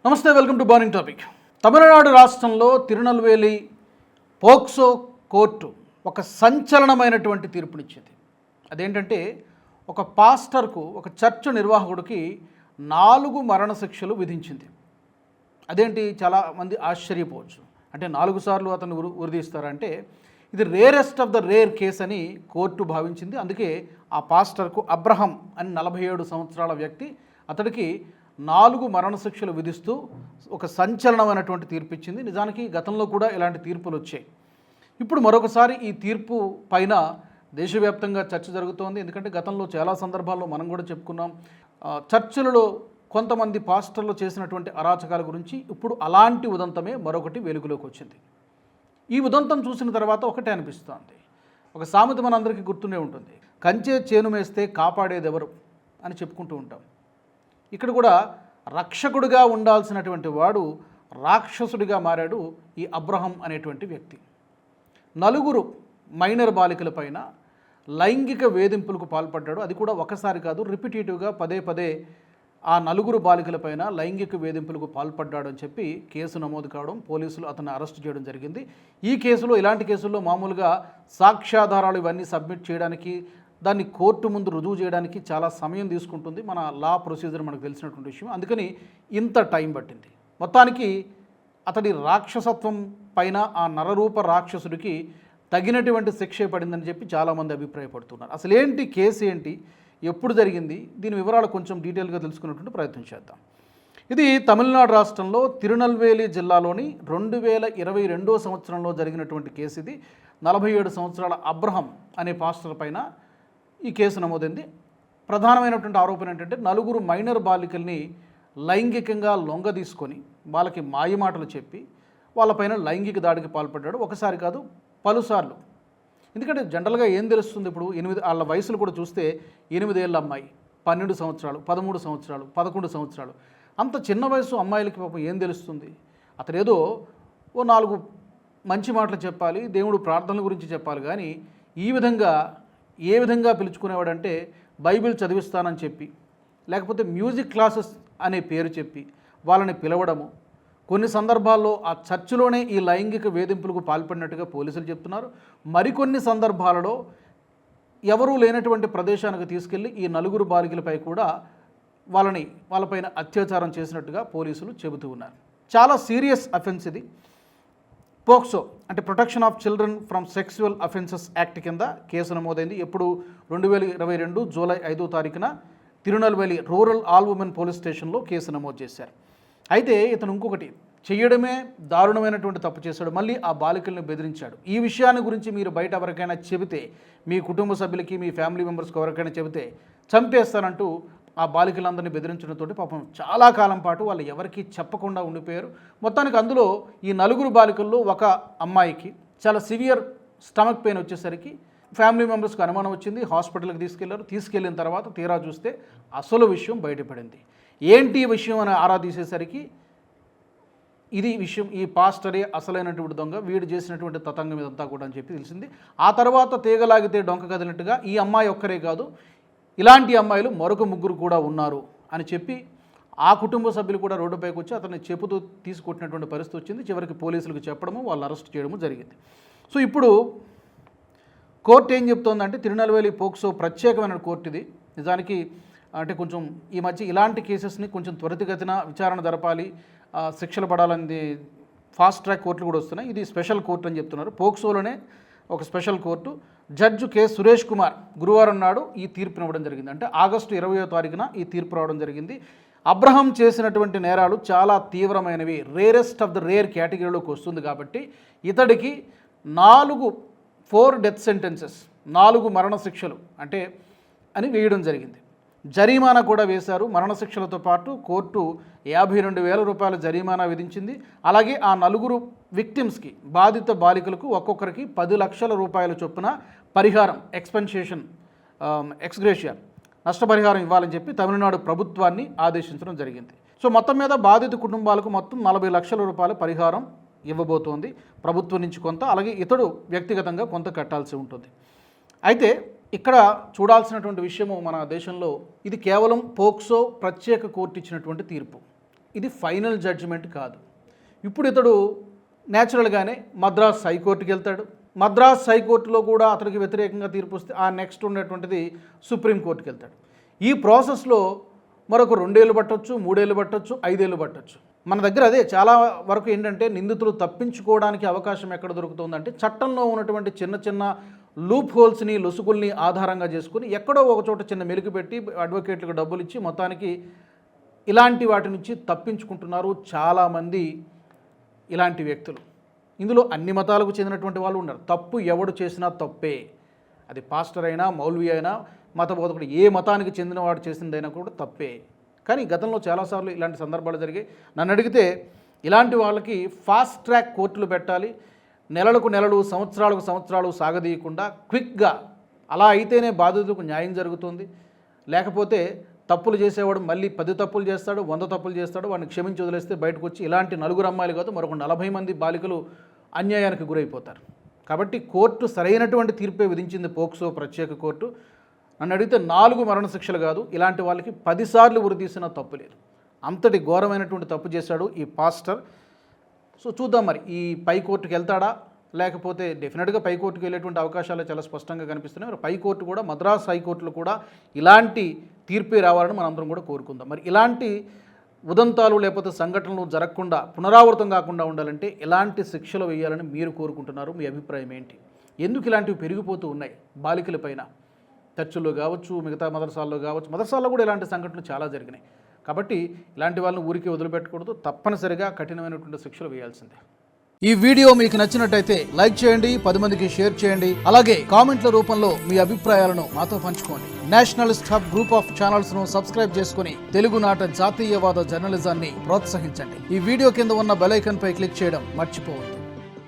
నమస్తే, welcome to burning topic. Tamil Nadu రాష్ట్రంలో Tirunelveli POCSO court ఒక సంచలనమైనటువంటి తీర్పునిచ్చింది. అదేంటంటే ఒక పాస్టర్కు, ఒక చర్చ్ నిర్వాహకుడికి 4 మరణశిక్షలు విధించింది. అదేంటి, చాలామంది ఆశ్చర్యపోవచ్చు. అంటే 4 సార్లు అతను ఉరిదీస్తారంటే ఇది rarest of the rare case అని కోర్టు భావించింది. అందుకే ఆ పాస్టర్కు అబ్రహం అని 47 సంవత్సరాల వ్యక్తి, అతడికి 4 మరణశిక్షలు విధిస్తూ ఒక సంచలనమైనటువంటి తీర్పు ఇచ్చింది. నిజానికి గతంలో కూడా ఇలాంటి తీర్పులు వచ్చాయి. ఇప్పుడు మరొకసారి ఈ తీర్పు పైన దేశవ్యాప్తంగా చర్చ జరుగుతోంది. ఎందుకంటే గతంలో చాలా సందర్భాల్లో మనం కూడా చెప్పుకున్నాం, చర్చిలలో కొంతమంది పాస్టర్లు చేసినటువంటి అరాచకాల గురించి. ఇప్పుడు అలాంటి ఉదంతమే మరొకటి వెలుగులోకి వచ్చింది. ఈ ఉదంతం చూసిన తర్వాత ఒకటే అనిపిస్తోంది. ఒక సామెత మనందరికీ గుర్తుండే ఉంటుంది, కంచే చేను మేస్తే కాపాడేదెవరు అని చెప్పుకుంటూ ఉంటాం. ఇక్కడ కూడా రక్షకుడిగా ఉండాల్సినటువంటి వాడు రాక్షసుడిగా మారాడు ఈ అబ్రహం అనేటువంటి వ్యక్తి. 4 మైనర్ బాలికలపైన లైంగిక వేధింపులకు పాల్పడ్డాడు. అది కూడా ఒకసారి కాదు, రిపిటేటివ్గా పదే ఆ 4 బాలికలపైన లైంగిక వేధింపులకు పాల్పడ్డాడు అని చెప్పి కేసు నమోదు కావడం, పోలీసులు అతన్ని అరెస్ట్ చేయడం జరిగింది. ఈ కేసులో, ఇలాంటి కేసుల్లో మామూలుగా సాక్ష్యాధారాలు ఇవన్నీ సబ్మిట్ చేయడానికి, దాన్ని కోర్టు ముందు రుజువు చేయడానికి చాలా సమయం తీసుకుంటుంది. మన లా ప్రొసీజర్ మనకు తెలిసినటువంటి విషయం. అందుకని ఇంత టైం పట్టింది. మొత్తానికి అతడి రాక్షసత్వం పైన ఆ నరరూప రాక్షసుడికి తగినటువంటి శిక్ష పడిందని చెప్పి చాలామంది అభిప్రాయపడుతున్నారు. అసలు ఏంటి కేసు, ఏంటి, ఎప్పుడు జరిగింది, దీని వివరాలు కొంచెం డీటెయిల్గా తెలుసుకునేటువంటి ప్రయత్నం చేద్దాం. ఇది తమిళనాడు రాష్ట్రంలో తిరునల్వేలి జిల్లాలోని 2022 సంవత్సరంలో జరిగినటువంటి కేసు. ఇది 47 సంవత్సరాల అబ్రహం అనే పాస్టర్ పైన ఈ కేసు నమోదైంది. ప్రధానమైనటువంటి ఆరోపణ ఏంటంటే 4 మైనర్ బాలికల్ని లైంగికంగా లొంగ తీసుకొని వాళ్ళకి మాయమాటలు చెప్పి వాళ్ళపైన లైంగిక దాడికి పాల్పడ్డాడు. ఒకసారి కాదు, పలుసార్లు. ఎందుకంటే జనరల్గా ఏం తెలుస్తుంది, ఇప్పుడు వాళ్ళ వయసులు కూడా చూస్తే 8 ఏళ్ళ అమ్మాయి, 12 సంవత్సరాలు, 13 సంవత్సరాలు, 11 సంవత్సరాలు, అంత చిన్న వయసు అమ్మాయిలకి పాపం ఏం తెలుస్తుంది? అతను ఏదో ఓ 4 మంచి మాటలు చెప్పాలి, దేవుడు ప్రార్థనల గురించి చెప్పాలి, కానీ ఈ విధంగా ఏ విధంగా పిలుచుకునేవాడంటే బైబిల్ చదివిస్తానని చెప్పి, లేకపోతే మ్యూజిక్ క్లాసెస్ అనే పేరు చెప్పి వాళ్ళని పిలవడము. కొన్ని సందర్భాల్లో ఆ చర్చిలోనే ఈ లైంగిక వేధింపులకు పాల్పడినట్టుగా పోలీసులు చెప్తున్నారు. మరికొన్ని సందర్భాలలో ఎవరూ లేనటువంటి ప్రదేశానికి తీసుకెళ్ళి ఈ 4 బాలికలపై కూడా వాళ్ళపైన అత్యాచారం చేసినట్టుగా పోలీసులు చెబుతూ ఉన్నారు. చాలా సీరియస్ అఫెన్స్ ఇది. పోక్సో అంటే protection of children from sexual offences act కింద కేసు నమోదైంది. ఎప్పుడు 2022 జూలై 5వ తారీఖున Tirunelveli rural all women police స్టేషన్లో కేసు నమోదు చేశారు. అయితే ఇతను ఇంకొకటి చేయడమే దారుణమైనటువంటి తప్పు చేశాడు. మళ్ళీ ఆ బాలికల్ని బెదిరించాడు. ఈ విషయాన్ని గురించి మీరు బయట ఎవరికైనా చెబితే, మీ కుటుంబ సభ్యులకి, మీ ఫ్యామిలీ మెంబర్స్కి ఎవరికైనా చెబితే చంపేస్తానంటూ ఆ బాలికలందరినీ బెదిరించడంతో పాపం చాలా కాలం పాటు వాళ్ళు ఎవరికీ చెప్పకుండా ఉండిపోయారు. మొత్తానికి అందులో ఈ 4 బాలికల్లో ఒక అమ్మాయికి చాలా సివియర్ స్టమక్ పెయిన్ వచ్చేసరికి ఫ్యామిలీ మెంబర్స్కి అనుమానం వచ్చింది. హాస్పిటల్కి తీసుకెళ్లారు. తీసుకెళ్ళిన తర్వాత తీరా చూస్తే అసలు విషయం బయటపడింది. ఏంటి ఈ విషయం అని ఆరా తీసేసరికి ఇది విషయం, ఈ పాస్టరే అసలైనటువంటి దొంగ, వీడు చేసినటువంటి తతంగం ఇదంతా కూడా అని చెప్పి తెలిసింది. ఆ తర్వాత తీగలాగితే డొంక కదిలినట్టుగా ఈ అమ్మాయి ఒక్కరే కాదు, ఇలాంటి అమ్మాయిలు మరొక 3 కూడా ఉన్నారు అని చెప్పి ఆ కుటుంబ సభ్యులు కూడా రోడ్డుపైకి వచ్చి అతన్ని చెప్పుతూ తీసుకొట్టినటువంటి పరిస్థితి వచ్చింది. చివరికి పోలీసులకు చెప్పడము, వాళ్ళు అరెస్ట్ చేయడము జరిగింది. సో ఇప్పుడు కోర్టు ఏం చెప్తోందంటే, తిరునల్వేలి పోక్సో ప్రత్యేకమైన కోర్టు ఇది. నిజానికి అంటే కొంచెం ఈ మధ్య ఇలాంటి కేసెస్ని కొంచెం త్వరితగతిన విచారణ జరపాలి, శిక్షలు పడాలని ఫాస్ట్ ట్రాక్ కోర్టులు కూడా వస్తున్నాయి. ఇది స్పెషల్ కోర్టు అని చెప్తున్నారు. పోక్సోలోనే ఒక special court. Judge K Suresh Kumar గురువారం నాడు ఈ తీర్పునివ్వడం జరిగింది. అంటే ఆగస్టు 20వ తారీఖున ఈ తీర్పు రావడం జరిగింది. అబ్రహం చేసినటువంటి నేరాలు చాలా తీవ్రమైనవి, రేరెస్ట్ ఆఫ్ ద రేర్ కేటగిరీలోకి వస్తుంది కాబట్టి ఇతడికి 4 డెత్ సెంటెన్సెస్, 4 మరణశిక్షలు అంటే అని వేయడం జరిగింది. జరిమానా కూడా వేశారు. మరణశిక్షలతో పాటు కోర్టు 52,000 రూపాయల జరిమానా విధించింది. అలాగే ఆ 4 విక్టిమ్స్కి, బాధిత బాలికలకు ఒక్కొక్కరికి 10 లక్షల రూపాయల చొప్పున పరిహారం, ఎక్స్గ్రేషియా నష్టపరిహారం ఇవ్వాలని చెప్పి తమిళనాడు ప్రభుత్వాన్ని ఆదేశించడం జరిగింది. సో మొత్తం మీద బాధిత కుటుంబాలకు మొత్తం 40 లక్షల రూపాయల పరిహారం ఇవ్వబోతోంది ప్రభుత్వం నుంచి కొంత, అలాగే ఇతడు వ్యక్తిగతంగా కొంత కట్టాల్సి ఉంటుంది. అయితే ఇక్కడ చూడాల్సినటువంటి విషయము, మన దేశంలో ఇది కేవలం పోక్సో ప్రత్యేక కోర్టు ఇచ్చినటువంటి తీర్పు. ఇది ఫైనల్ జడ్జిమెంట్ కాదు. ఇప్పుడు ఇతడు న్యాచురల్గానే మద్రాస్ హైకోర్టుకి వెళ్తాడు. మద్రాస్ హైకోర్టులో కూడా అతనికి వ్యతిరేకంగా తీర్పు వస్తే ఆ నెక్స్ట్ ఉన్నటువంటిది సుప్రీంకోర్టుకి వెళ్తాడు. ఈ ప్రాసెస్లో మరొక 2 ఏళ్ళు పట్టొచ్చు, 3 ఏళ్ళు పట్టొచ్చు, 5 ఏళ్ళు పట్టొచ్చు. మన దగ్గర అదే చాలా వరకు ఏంటంటే నిందితులు తప్పించుకోవడానికి అవకాశం ఎక్కడ దొరుకుతుందంటే చట్టంలో ఉన్నటువంటి చిన్న చిన్న లూప్ హోల్స్ని, లొసుగుల్ని ఆధారంగా చేసుకుని ఎక్కడో ఒక చోట చిన్న మెలుగు పెట్టి అడ్వకేట్లకు డబ్బులు ఇచ్చి మొత్తానికి ఇలాంటి వాటి నుంచి తప్పించుకుంటున్నారు చాలామంది ఇలాంటి వ్యక్తులు. ఇందులో అన్ని మతాలకు చెందినటువంటి వాళ్ళు ఉన్నారు. తప్పు ఎవడు చేసినా తప్పే, అది పాస్టర్ అయినా, మౌల్వీ అయినా, మతబోధకుడు ఏ మతానికి చెందినవాడు చేసిందైనా కూడా తప్పే. కానీ గతంలో చాలాసార్లు ఇలాంటి సందర్భాలు జరిగాయి. నన్ను అడిగితే ఇలాంటి వాళ్ళకి ఫాస్ట్ ట్రాక్ కోర్టులు పెట్టాలి. నెలలకు నెలలు, సంవత్సరాలకు సంవత్సరాలు సాగదీయకుండా క్విక్గా, అలా అయితేనే బాధితులకు న్యాయం జరుగుతుంది. లేకపోతే తప్పులు చేసేవాడు మళ్ళీ 10 తప్పులు చేస్తాడు, 100 తప్పులు చేస్తాడు, వాడిని క్షమించి వదిలేస్తే బయటకు వచ్చి ఇలాంటి 4 అమ్మాయిలు కాదు మరొక 40 మంది బాలికలు అన్యాయానికి గురైపోతారు. కాబట్టి కోర్టు సరైనటువంటి తీర్పే విధించింది. పోక్సో ప్రత్యేక కోర్టు నన్ను అడిగితే 4 మరణశిక్షలు కాదు, ఇలాంటి వాళ్ళకి 10 సార్లు ఉరి తీసినా తప్పు లేదు. అంతటి ఘోరమైనటువంటి తప్పు చేశాడు ఈ పాస్టర్. సో చూద్దాం మరి ఈ పై కోర్టుకి వెళ్తాడా, లేకపోతే డెఫినెట్గా పై కోర్టుకు వెళ్ళేటువంటి అవకాశాలు చాలా స్పష్టంగా కనిపిస్తున్నాయి. మరి పై కోర్టు కూడా, మద్రాస్ హైకోర్టులో కూడా ఇలాంటి తీర్పే రావాలని మనందరం కూడా కోరుకుందాం. మరి ఇలాంటి ఉదంతాలు లేకపోతే సంఘటనలు జరగకుండా, పునరావృతం కాకుండా ఉండాలంటే ఎలాంటి శిక్షలు వేయాలని మీరు కోరుకుంటున్నారు? మీ అభిప్రాయం ఏంటి? ఎందుకు ఇలాంటివి పెరిగిపోతూ ఉన్నాయి బాలికల పైన? చర్చిల్లో కావచ్చు, మిగతా మదర్సాల్లో కావచ్చు, మదర్సాల్లో కూడా ఇలాంటి సంఘటనలు చాలా జరిగినాయి. కాబట్టి ఇలాంటి వాళ్ళని ఊరికే వదిలిపెట్టకూడదు, తప్పనిసరిగా కఠినమైనటువంటి శిక్షలు వేయాల్సిందే. ఈ వీడియో మీకు నచ్చినట్టయితే లైక్ చేయండి, 10 మందికి షేర్ చేయండి. అలాగే కామెంట్ల రూపంలో మీ అభిప్రాయాలను మాతో పంచుకోండి. Nationalist hub group of channels ను సబ్స్క్రైబ్ చేసుకుని తెలుగునాట జాతీయవాద జర్నలిజాన్ని ప్రోత్సహించండి. ఈ వీడియో కింద ఉన్న బెల్ ఐకాన్ పై క్లిక్ చేయడం మర్చిపోవద్దు.